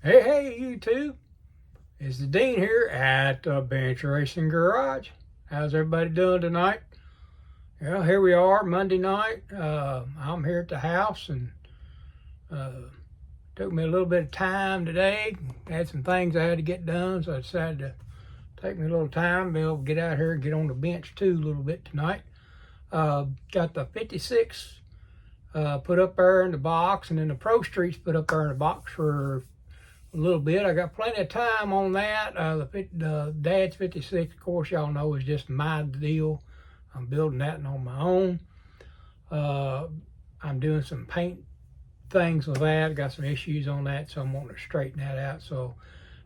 Hey, YouTube. It's the Dean here at the Bench Racing Garage. How's everybody doing tonight? Well, here we are, Monday night. I'm here at the house, and took me a little bit of time today. Had some things I had to get done, so I decided to take me a little time to be able to get out here and get on the bench too a little bit tonight. Got the 56 put up there in the box, and then the Pro Streets put up there in the box for a little bit. I got plenty of time on that. The Dad's 56, of course, y'all know, is just my deal. I'm building that on my own. I'm doing some paint things with that. Got some issues on that, so I'm wanting to straighten that out. So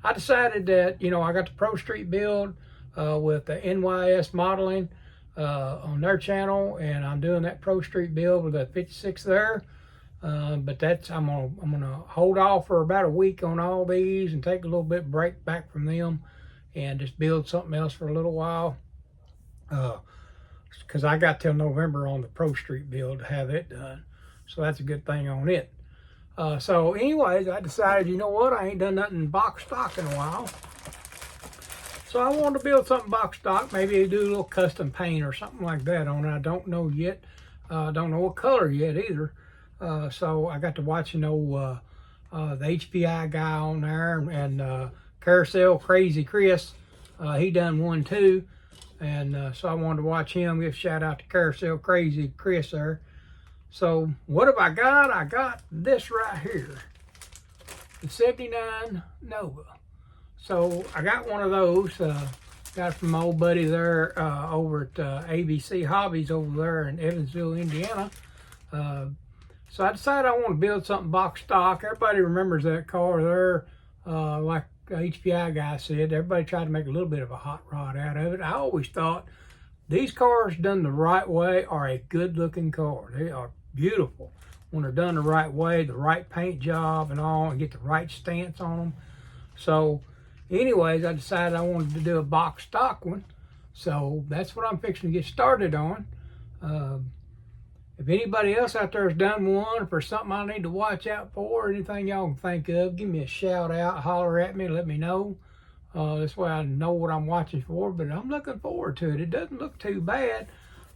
I decided that, I got the Pro Street build with the NYS Modeling on their channel, and I'm doing that Pro Street build with the 56 there. But I'm gonna hold off for about a week on all these and take a little bit break back from them and just build something else for a little while. Because I got till November on the Pro Street build to have it done. So that's a good thing on it. So anyways, I decided, you know what, I ain't done nothing box stock in a while. So I wanted to build something box stock, maybe do a little custom paint or something like that on it. I don't know yet. Don't know what color yet either. So I got to watch, the HPI guy on there, and Carousel Crazy Chris. He done one too. And so I wanted to watch him. Give a shout out to Carousel Crazy Chris there. So what have I got? I got this right here, the 79 Nova. So I got one of those. Got it from my old buddy there over at ABC Hobbies over there in Evansville, Indiana. So I decided I want to build something box stock. Everybody remembers that car there. Like the HPI guy said, everybody tried to make a little bit of a hot rod out of it. I always thought these cars done the right way are a good looking car. They are beautiful when they're done the right way, the right paint job and all, and get the right stance on them. So anyways, I decided I wanted to do a box stock one. So that's what I'm fixing to get started on. If anybody else out there has done one, for something I need to watch out for, anything y'all can think of, give me a shout out, holler at me, let me know. This way I know what I'm watching for, but I'm looking forward to it. It doesn't look too bad.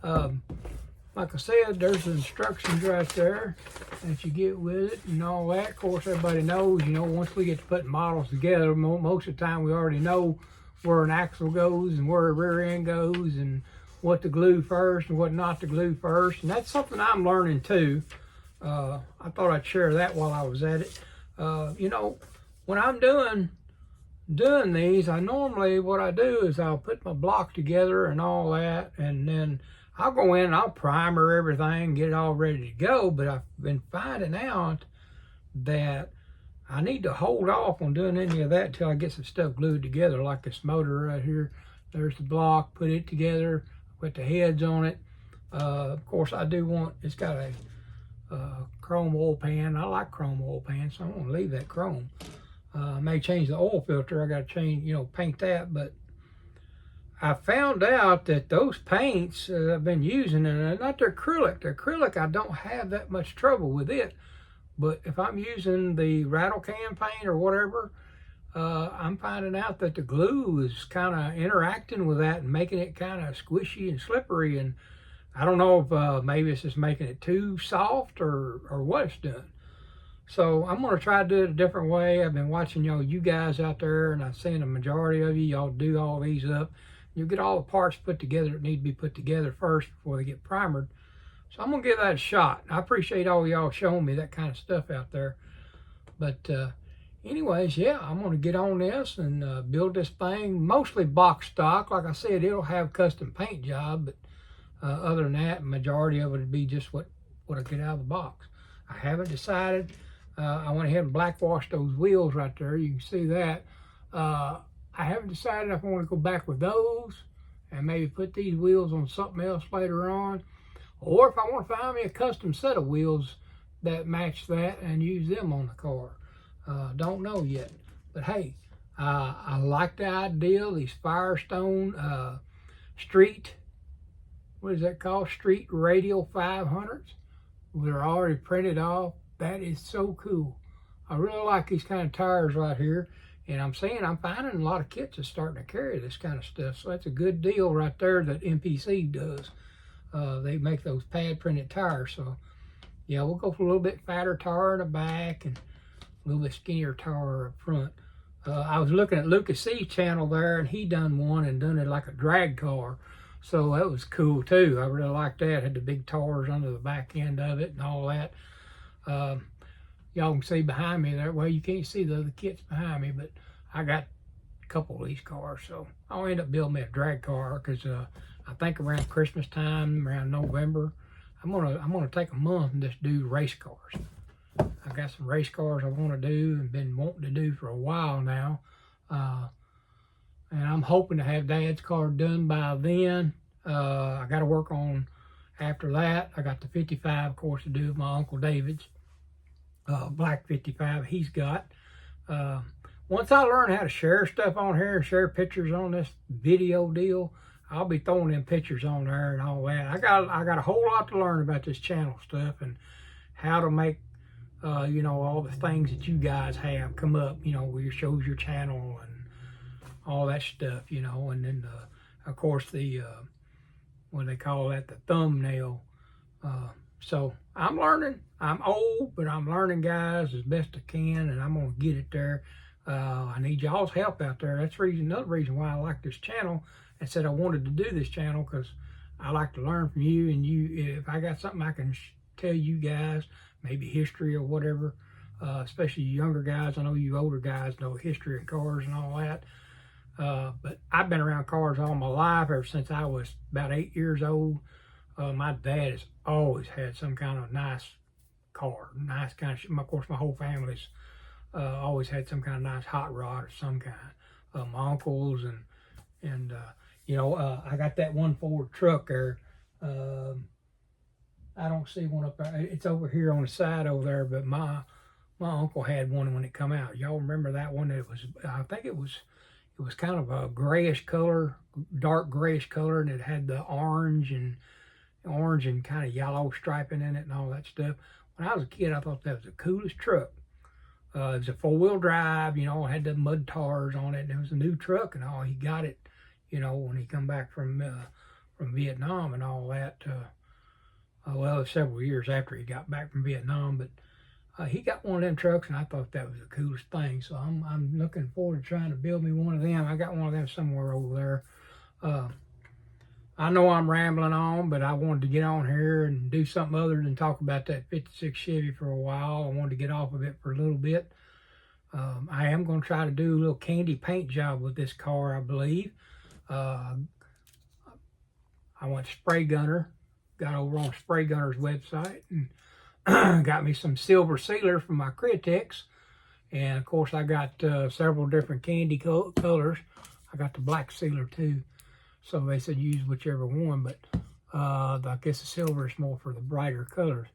Like I said, there's the instructions right there that you get with it and all that. Of course, everybody knows, once we get to putting models together, most of the time we already know where an axle goes and where a rear end goes and what to glue first and what not to glue first. And that's something I'm learning too. I thought I'd share that while I was at it. When I'm doing these, I normally, what I do is I'll put my block together and all that, and then I'll go in and I'll primer everything, get it all ready to go. But I've been finding out that I need to hold off on doing any of that until I get some stuff glued together, like this motor right here. There's the block, put it together, put the heads on it. Of course, I do want, it's got a chrome oil pan. I like chrome oil pans, so I'm gonna leave that chrome. I may change the oil filter. I gotta change, paint that. But I found out that those paints I've been using, and they're not the acrylic, I don't have that much trouble with it. But if I'm using the rattle can paint or whatever, I'm finding out that the glue is kind of interacting with that and making it kind of squishy and slippery. And I don't know if maybe it's just making it too soft or what it's doing. So I'm going to try to do it a different way. I've been watching you guys out there, and I've seen a majority of y'all do all these up. You get all the parts put together that need to be put together first before they get primered. So I'm going to give that a shot. I appreciate all y'all showing me that kind of stuff out there. But anyways, yeah, I'm going to get on this and build this thing, mostly box stock. Like I said, it'll have custom paint job, but other than that, majority of it would be just what I get out of the box. I haven't decided. I went ahead and black washed those wheels right there. You can see that. I haven't decided if I want to go back with those and maybe put these wheels on something else later on, or if I want to find me a custom set of wheels that match that and use them on the car. Don't know yet. But hey, I like the idea. These Firestone Street, what is that called? Street Radial 500s. They're already printed off. That is so cool. I really like these kind of tires right here. And I'm finding a lot of kits are starting to carry this kind of stuff. So that's a good deal right there that MPC does. They make those pad printed tires. So yeah, we'll go for a little bit fatter tire in the back and a little bit skinnier tire up front. I was looking at Lucas C's channel there, and he done one and done it like a drag car. So that was cool too. I really liked that. Had the big tires under the back end of it and all that. Y'all can see behind me there. Well, you can't see the other kits behind me, but I got a couple of these cars. So I'll end up building me a drag car because I think around Christmas time, around November, I'm gonna take a month and just do race cars. I got some race cars I want to do and been wanting to do for a while now. And I'm hoping to have Dad's car done by then. I got to work on after that. I got the 55, of course, to do with my Uncle David's. Black 55 he's got. Once I learn how to share stuff on here and share pictures on this video deal, I'll be throwing them pictures on there and all that. I got a whole lot to learn about this channel stuff and how to make you know, all the things that you guys have come up, you know, where you shows your channel and all that stuff, you know, and then of course the what they call that, the thumbnail. So I'm learning. I'm old, but I'm learning, guys, as best I can, and I'm gonna get it there. I need y'all's help out there. That's another reason why I like this channel and said I wanted to do this channel, because I like to learn from you, and if I got something I can tell you guys, maybe history or whatever, especially you younger guys. I know you older guys know history of cars and all that. But I've been around cars all my life, ever since I was about 8 years old. My dad has always had some kind of nice car, nice kind of, of course my whole family's always had some kind of nice hot rod of some kind. My uncles and you know, I got that one Ford truck there. I don't see one up there. It's over here on the side over there, but my uncle had one when it come out. Y'all remember that one? It was, I think it was kind of a grayish color, dark grayish color, and it had the orange and kind of yellow striping in it and all that stuff. When I was a kid, I thought that was the coolest truck. It was a 4-wheel drive, you know, it had the mud tires on it, and it was a new truck and all. He got it, you know, when he come back from Vietnam and all that. Well, several years after he got back from Vietnam, but he got one of them trucks, and I thought that was the coolest thing. So I'm looking forward to trying to build me one of them. I got one of them somewhere over there. I know I'm rambling on, but I wanted to get on here and do something other than talk about that 56 Chevy for a while. I wanted to get off of it for a little bit. I am going to try to do a little candy paint job with this car, I believe. I went to Spray Gunner. Got over on Spray Gunner's website and got me some silver sealer from my Critex. And of course I got several different candy colors. I got the black sealer too. So they said use whichever one, but I guess the silver is more for the brighter colors.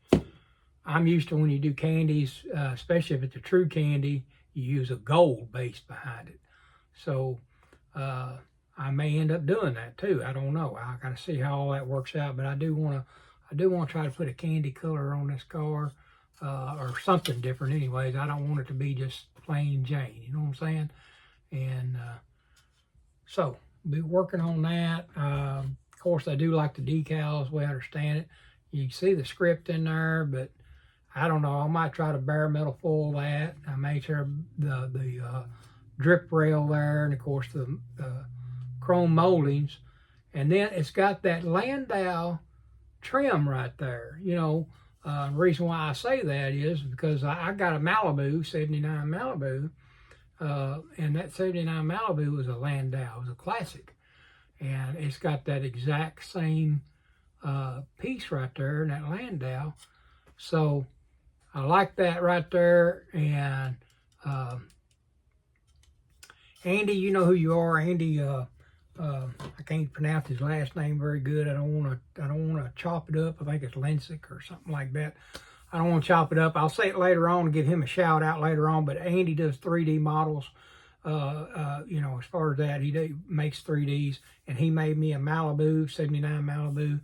I'm used to when you do candies, especially if it's a true candy, you use a gold base behind it. So I may end up doing that too. I don't know. I got to see how all that works out. But I do want to try to put a candy color on this car, or something different. Anyways, I don't want it to be just plain Jane. You know what I'm saying? And so be working on that. Of course, I do like the decals. We understand it. You can see the script in there, but I don't know. I might try to bare metal foil that. I made sure the drip rail there, and of course the chrome moldings, and then it's got that Landau trim right there. You know, the reason why I say that is because I got a Malibu, 79 Malibu, and that 79 Malibu was a Landau, it was a classic, and it's got that exact same piece right there in that Landau. So I like that right there. And Andy, you know who you are, Andy. I can't pronounce his last name very good. I don't want to chop it up. I think it's Lensick or something like that. I don't want to chop it up. I'll say it later on and give him a shout out later on. But Andy does 3D models. You know, as far as that, he makes 3Ds, and he made me a Malibu, 79 Malibu,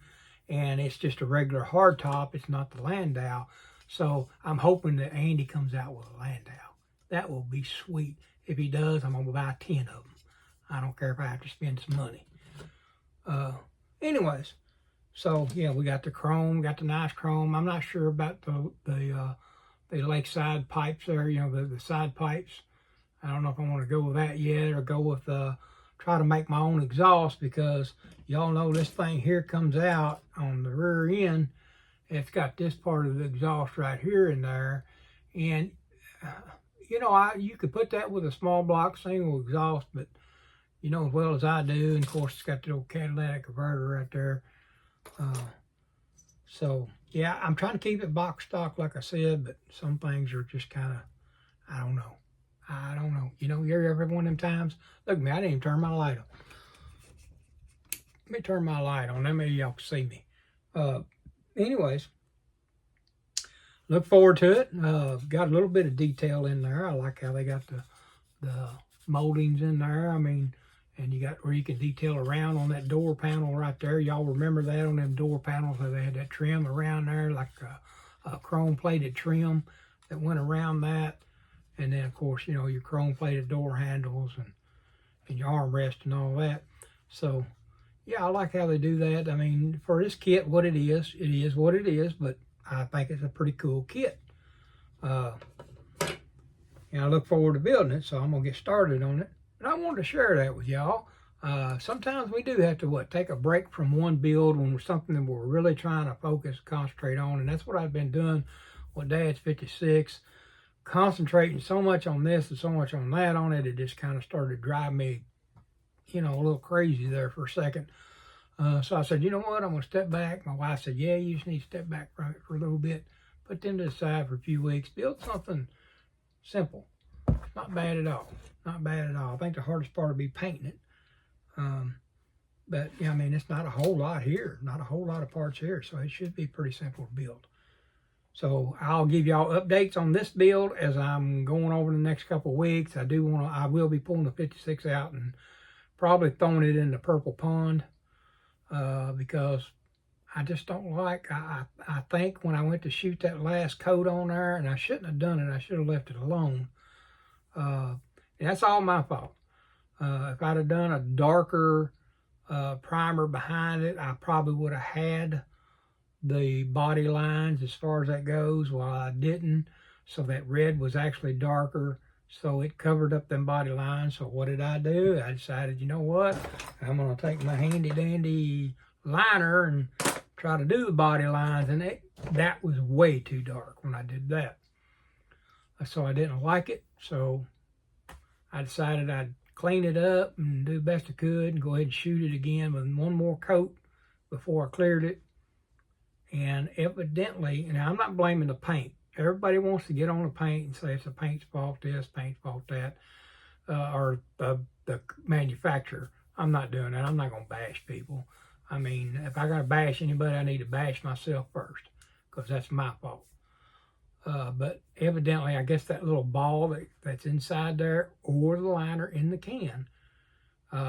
and it's just a regular hardtop. It's not the Landau. So I'm hoping that Andy comes out with a Landau. that will be sweet. If he does, I'm gonna buy 10 of them. I don't care if I have to spend some money. Anyways, so yeah, we got the chrome, got the nice chrome. I'm not sure about the lakeside pipes there, you know, the side pipes. I don't know if I want to go with that yet or go with try to make my own exhaust, because y'all know this thing here comes out on the rear end. It's got this part of the exhaust right here in there, and you know, you could put that with a small block single exhaust, but you know as well as I do, and of course it's got the old catalytic converter right there. So yeah, I'm trying to keep it box stock like I said, but some things are just kind of, I don't know. You know, you're every one of them times. Look at me, I didn't even turn my light on. Let me turn my light on, then maybe y'all can see me. Anyways, look forward to it. Got a little bit of detail in there. I like how they got the moldings in there. I mean, and you got where you can detail around on that door panel right there. Y'all remember that on them door panels where they had that trim around there, like a chrome plated trim that went around that. And then, of course, you know, your chrome-plated door handles and your armrest and all that. So, yeah, I like how they do that. I mean, for this kit, what it is what it is, but I think it's a pretty cool kit. And I look forward to building it, so I'm going to get started on it. And I wanted to share that with y'all. Sometimes we do have to, take a break from one build when we're something that we're really trying to focus, concentrate on. And that's what I've been doing with Dad's 56. Concentrating so much on this and so much on that on it, it just kind of started to drive me, you know, a little crazy there for a second. So I said, you know what, I'm going to step back. My wife said, yeah, you just need to step back from it for a little bit. Put them to the side for a few weeks. Build something simple. Not bad at all. Not bad at all. I think the hardest part will be painting it. But, yeah, I mean, it's not a whole lot here. Not a whole lot of parts here. So it should be pretty simple to build. So I'll give y'all updates on this build as I'm going over the next couple of weeks. I will be pulling the 56 out and probably throwing it in the purple pond because I just don't like, I think when I went to shoot that last coat on there, and I shouldn't have done it, I should have left it alone. And that's all my fault. If I'd have done a darker primer behind it, I probably would have had the body lines as far as that goes. Well, I didn't, so that red was actually darker, so it covered up them body lines. So what did I do? I decided, you know what, I'm going to take my handy dandy liner and try to do the body lines, and that was way too dark when I did that. So I didn't like it, so I decided I'd clean it up and do the best I could and go ahead and shoot it again with one more coat before I cleared it. And evidently, and I'm not blaming the paint. Everybody wants to get on the paint and say it's the paint's fault this, paint's fault that, or the manufacturer. I'm not doing that. I'm not going to bash people. I mean, if I got to bash anybody, I need to bash myself first, because that's my fault. But evidently, I guess that little ball that's inside there, or the liner in the can,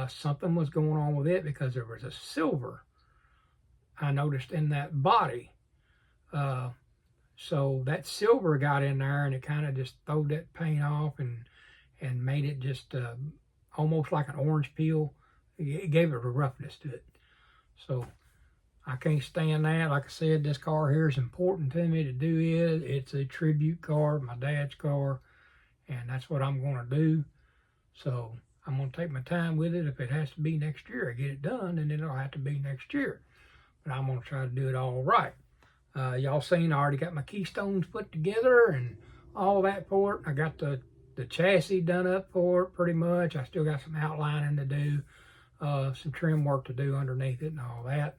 something was going on with it, because there was a silver, I noticed, in that body. So that silver got in there, and it kind of just threw that paint off and made it just almost like an orange peel. It gave it a roughness to it. So I can't stand that. Like I said, this car here is important to me to do it. It's a tribute car, my dad's car, and that's what I'm going to do. So I'm going to take my time with it. If it has to be next year, I get it done, and then it'll have to be next year. But I'm going to try to do it all right. Y'all seen I already got my keystones put together and all that for it. I got the chassis done up for it pretty much. I still got some outlining to do, some trim work to do underneath it and all that.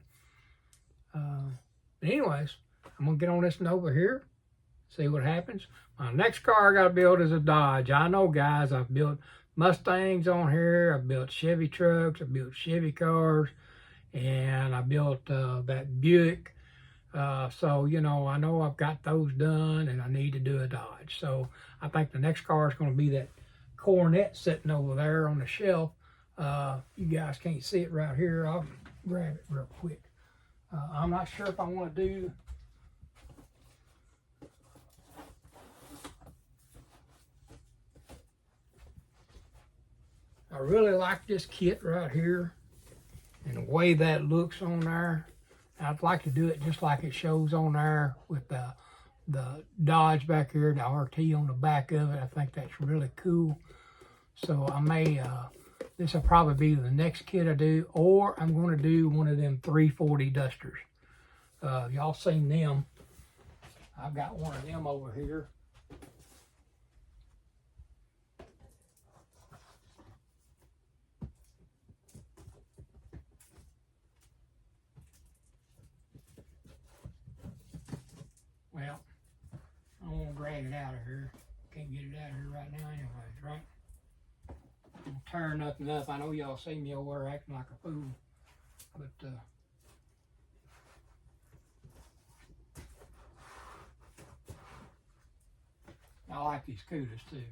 But anyways, I'm going to get on this one over here, see what happens. My next car I got to build is a Dodge. I know, guys, I've built Mustangs on here. I've built Chevy trucks. I've built Chevy cars. And I built that Buick. So, you know I've got those done, and I need to do a Dodge. So I think the next car is going to be that Coronet sitting over there on the shelf. You guys can't see it right here. I'll grab it real quick. I'm not sure if I want to do I really like this kit right here and the way that looks on there. I'd like to do it just like it shows on there with the Dodge back here, the RT on the back of it. I think that's really cool. So I may, this will probably be the next kit I do, or I'm going to do one of them 340 Dusters. Y'all seen them. I've got one of them over here. Well, I don't want to drag it out of here. Can't get it out of here right now anyways, right? I'm tearing nothing up. I know y'all see me over there acting like a fool, but I like these Cudas too.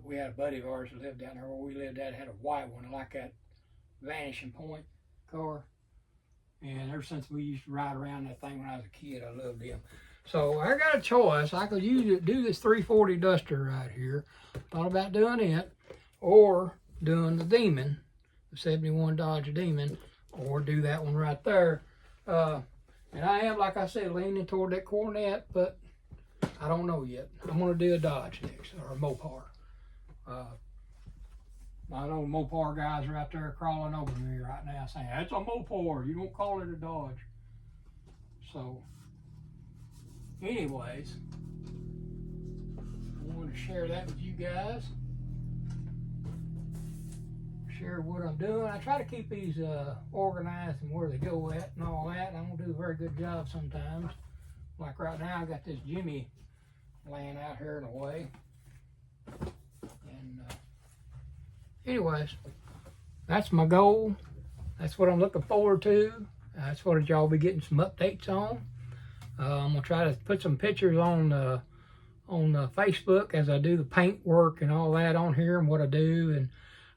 We had a buddy of ours that lived down there where we lived at, had a white one, like that Vanishing Point car. And ever since we used to ride around that thing when I was a kid, I loved them. So I got a choice. I could do this 340 Duster right here. Thought about doing it, or doing the Demon, the 71 Dodge Demon, or do that one right there. And I am, like I said, leaning toward that Corvette, but I don't know yet. I'm going to do a Dodge next, or a Mopar. I know the Mopar guys are out there crawling over me right now saying, that's a Mopar, you don't call it a Dodge. So, anyways, I wanted to share that with you guys. Share what I'm doing. I try to keep these organized and where they go at and all that. I don't do a very good job sometimes. Like right now, I got this Jimmy laying out here in the way. And anyways, that's my goal. That's what I'm looking forward to. That's what y'all be getting some updates on. I'm gonna try to put some pictures on Facebook as I do the paint work and all that on here and what I do, and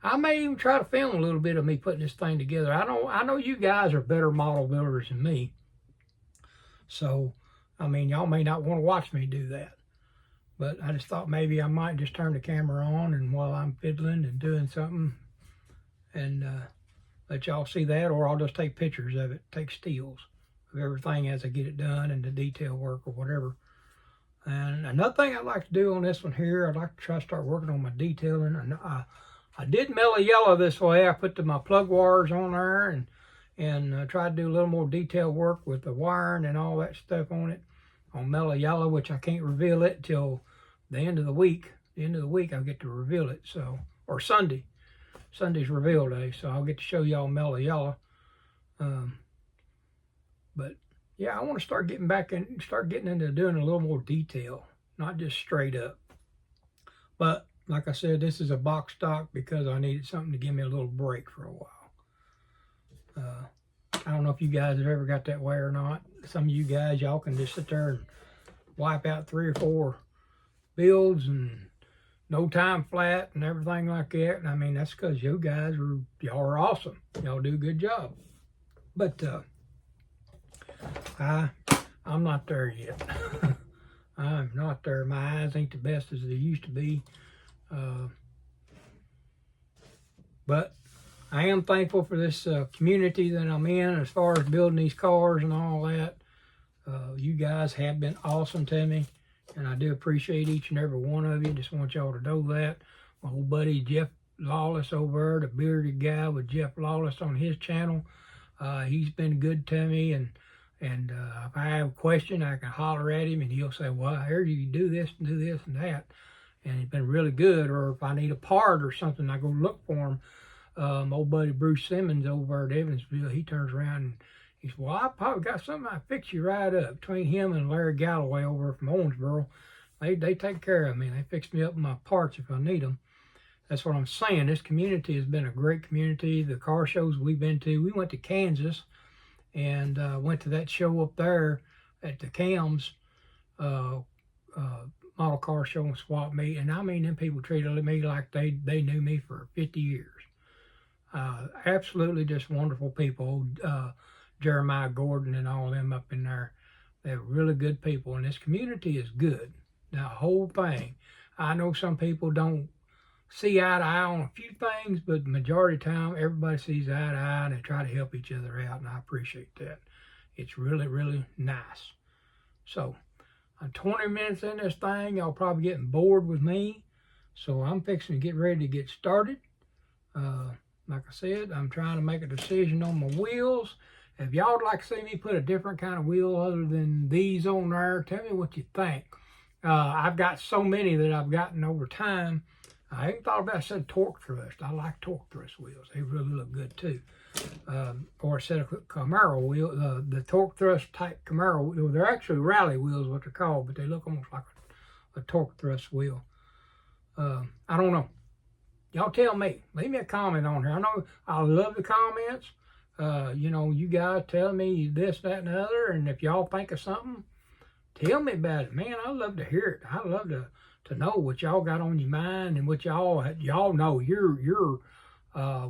I may even try to film a little bit of me putting this thing together. I know you guys are better model builders than me, so I mean y'all may not want to watch me do that. But I just thought maybe I might just turn the camera on and while I'm fiddling and doing something and let y'all see that, or I'll just take pictures of it, take stills of everything as I get it done and the detail work or whatever. And another thing I'd like to do on this one here, I'd like to try to start working on my detailing. I did mellow yellow this way. I put my plug wires on there and tried to do a little more detail work with the wiring and all that stuff on it on mellow yellow, which I can't reveal it till the end of the week. The end of the week I'll get to reveal it. So, or Sunday. Sunday's reveal day, so I'll get to show y'all mellow yellow. But yeah, I want to start getting into doing a little more detail, not just straight up. But like I said, this is a box stock because I needed something to give me a little break for a while. I don't know if you guys have ever got that way or not. Some of you guys, y'all can just sit there and wipe out 3 or 4 builds and no time flat and everything like that. And I mean, that's because y'all are awesome. Y'all do a good job. But I'm not there yet. I'm not there. My eyes ain't the best as they used to be. But I am thankful for this community that I'm in as far as building these cars and all that. You guys have been awesome to me, and I do appreciate each and every one of you. Just want y'all to know that. My old buddy Jeff Lawless over there, the bearded guy with Jeff Lawless on his channel, he's been good to me, and if I have a question, I can holler at him, and he'll say, well, I heard you do this and that. And he's been really good. Or if I need a part or something, I go look for him. Old buddy Bruce Simmons over at Evansville, he turns around and he says, well, I probably got something I fix you right up. Between him and Larry Galloway over from Owensboro, they take care of me. They fix me up my parts if I need them. That's what I'm saying. This community has been a great community. The car shows we've been to, we went to Kansas and went to that show up there at the CAMS model car show and swap meet. And I mean, them people treated me like they knew me for 50 years. Absolutely just wonderful people. Jeremiah Gordon and all of them up in there. They're really good people, and this community is good. The whole thing. I know some people don't see eye to eye on a few things, but the majority of the time, everybody sees eye to eye and they try to help each other out, and I appreciate that. It's really, really nice. So, I'm 20 minutes in this thing. Y'all probably getting bored with me, so I'm fixing to get ready to get started. Like I said, I'm trying to make a decision on my wheels. If y'all would like to see me put a different kind of wheel other than these on there, tell me what you think. I've got so many that I've gotten over time. I even thought about said torque thrust. I like torque thrust wheels. They really look good too. Or a set of Camaro wheel, the torque thrust type Camaro wheel. They're actually rally wheels, what they're called, but they look almost like a torque thrust wheel. I don't know. Y'all tell me. Leave me a comment on here. I know I love the comments. You know, you guys tell me this, that, and the other, and if y'all think of something, tell me about it. Man, I love to hear it. I love to know what y'all got on your mind and what y'all know your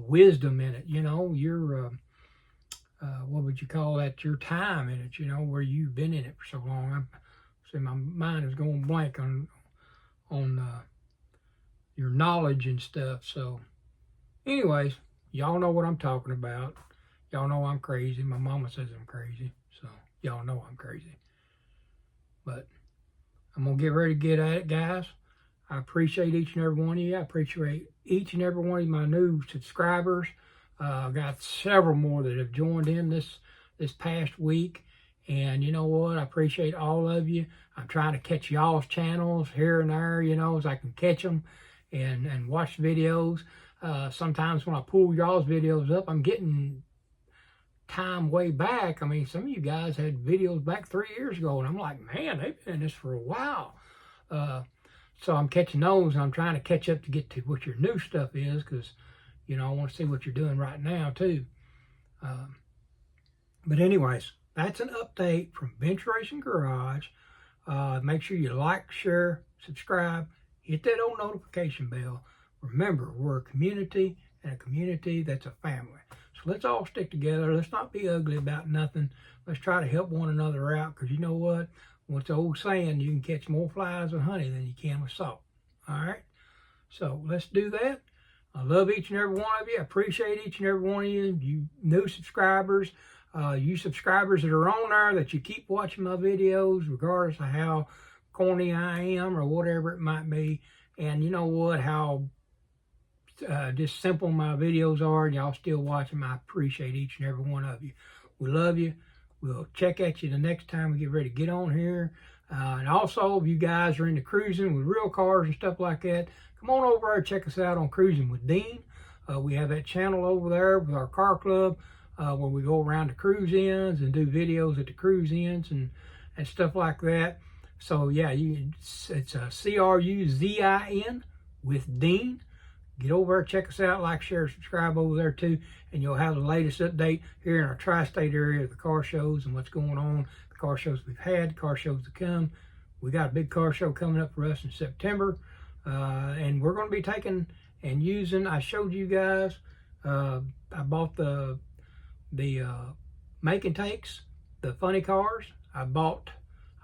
wisdom in it. You know, your what would you call that? Your time in it. You know, where you've been in it for so long. See, my mind is going blank on your knowledge and stuff. So, anyways, y'all know what I'm talking about. Y'all know I'm crazy. My mama says I'm crazy, so y'all know I'm crazy. But I'm going to get ready to get at it, guys. I appreciate each and every one of you. I appreciate each and every one of my new subscribers. I've got several more that have joined in this past week. And you know what? I appreciate all of you. I'm trying to catch y'all's channels here and there, you know, as I can catch them and watch videos. Sometimes when I pull y'all's videos up, I'm getting time way back. I mean, some of you guys had videos back 3 years ago, and I'm like, man, they've been in this for a while. So I'm catching those, and I'm trying to catch up to get to what your new stuff is, because, you know, I want to see what you're doing right now, too. But anyways, that's an update from Bench Racing Garage. Make sure you like, share, subscribe, hit that old notification bell. Remember, we're a community, and a community that's a family. So let's all stick together. Let's not be ugly about nothing. Let's try to help one another out, because you know what? What's the old saying? You can catch more flies with honey than you can with salt. All right? So let's do that. I love each and every one of you. I appreciate each and every one of you. You new subscribers, you subscribers that are on there, that you keep watching my videos, regardless of how corny I am or whatever it might be. And you know what? How just simple my videos are, and y'all still watching. I appreciate each and every one of you. We love you. We'll check at you the next time we get ready to get on here. And also, if you guys are into cruising with real cars and stuff like that, come on over there and check us out on Cruising with Dean. We have that channel over there with our car club where we go around to cruise ins and do videos at the cruise ins and stuff like that. So yeah, it's CRUZIN with Dean. Get over there, check us out, like, share, subscribe over there too, and you'll have the latest update here in our tri-state area of the car shows and what's going on, the car shows we've had, car shows to come. We got a big car show coming up for us in September, and we're going to be taking and using, I showed you guys, I bought the make and takes, the funny cars. I bought,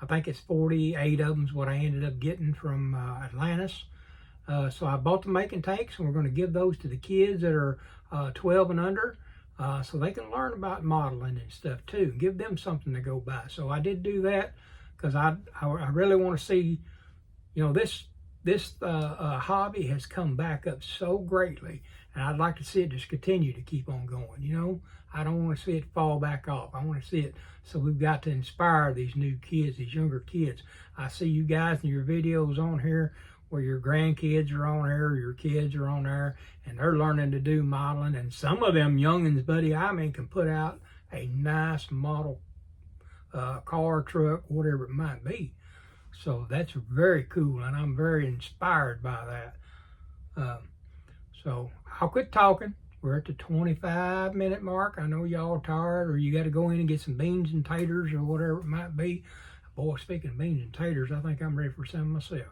I think it's 48 of them is what I ended up getting from Atlantis. So I bought the make and takes, and we're going to give those to the kids that are 12 and under, so they can learn about modeling and stuff too. Give them something to go by. So I did do that because I really want to see, you know, this hobby has come back up so greatly, and I'd like to see it just continue to keep on going. You know, I don't want to see it fall back off. I want to see it. So we've got to inspire these new kids, these younger kids. I see you guys in your videos on here, where your grandkids are on there, your kids are on there, and they're learning to do modeling. And some of them youngins, buddy, I mean, can put out a nice model car, truck, whatever it might be. So that's very cool, and I'm very inspired by that. So I'll quit talking. We're at the 25-minute mark. I know y'all are tired, or you got to go in and get some beans and taters or whatever it might be. Boy, speaking of beans and taters, I think I'm ready for some myself.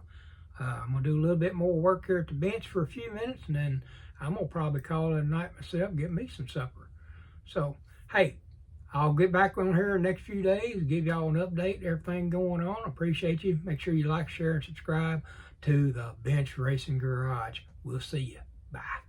I'm going to do a little bit more work here at the bench for a few minutes, and then I'm going to probably call it a night myself, get me some supper. So, hey, I'll get back on here in the next few days, give y'all an update, everything going on. Appreciate you. Make sure you like, share, and subscribe to the Bench Racing Garage. We'll see you. Bye.